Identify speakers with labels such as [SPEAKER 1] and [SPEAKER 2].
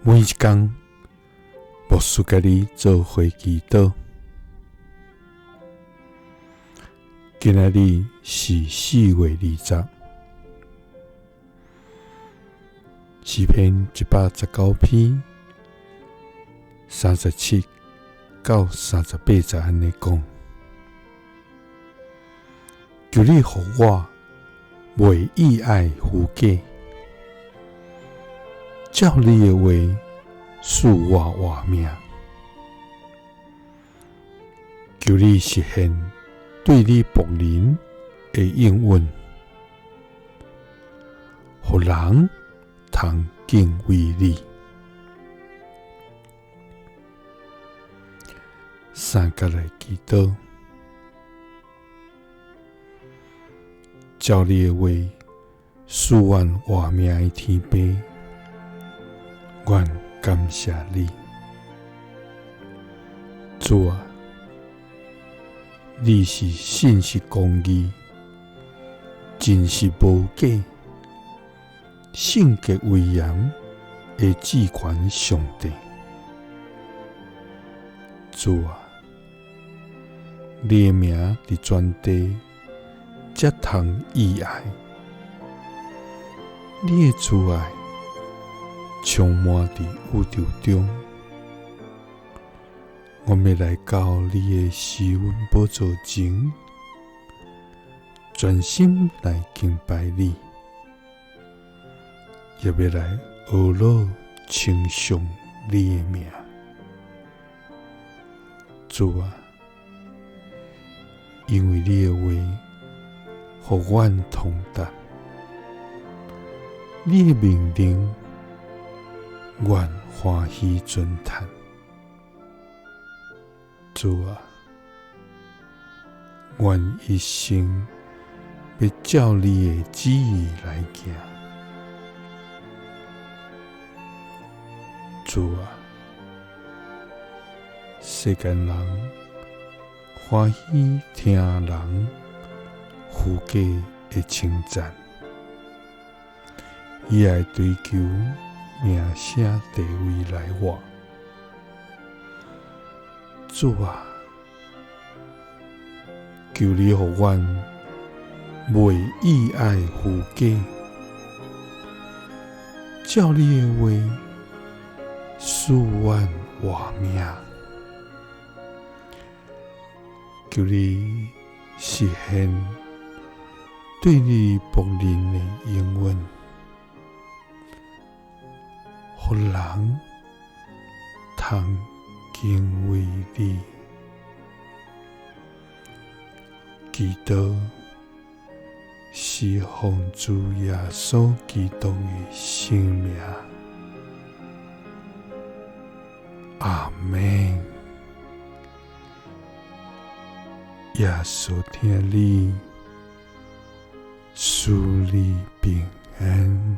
[SPEAKER 1] 每一天，牧师甲你做伙祈祷。今仔日是4月20，诗篇119篇37到38节安尼讲：求你予我袂意爱虚假，照你的话赐我活命。求你实现对你仆人的应允，予人通敬畏你。三角来祈祷，照你的话赐阮活命的天父，愿感谢你。主啊，你是信实公义、真实无假、圣洁威严的至权上帝。主啊，你的名伫全地才通意爱，你的慈爱充满伫宇宙中。我要来到你的施恩宝座前，专心来敬拜你，也要来学乐称颂你的名。主啊，因为你的话予阮通达，你的命令阮欢喜尊叹。主啊，愿一生要照你的旨意来行。主啊，世间人欢喜听人虚假的称赞，伊爱追求名声地位来活。主啊，求你予阮袂意爱虚假，照你的话赐阮活命。求你实现对你仆人的应允，予人通敬畏你。祈祷是奉主耶稣基督的圣名。阿们。耶稣听你，赐你平安。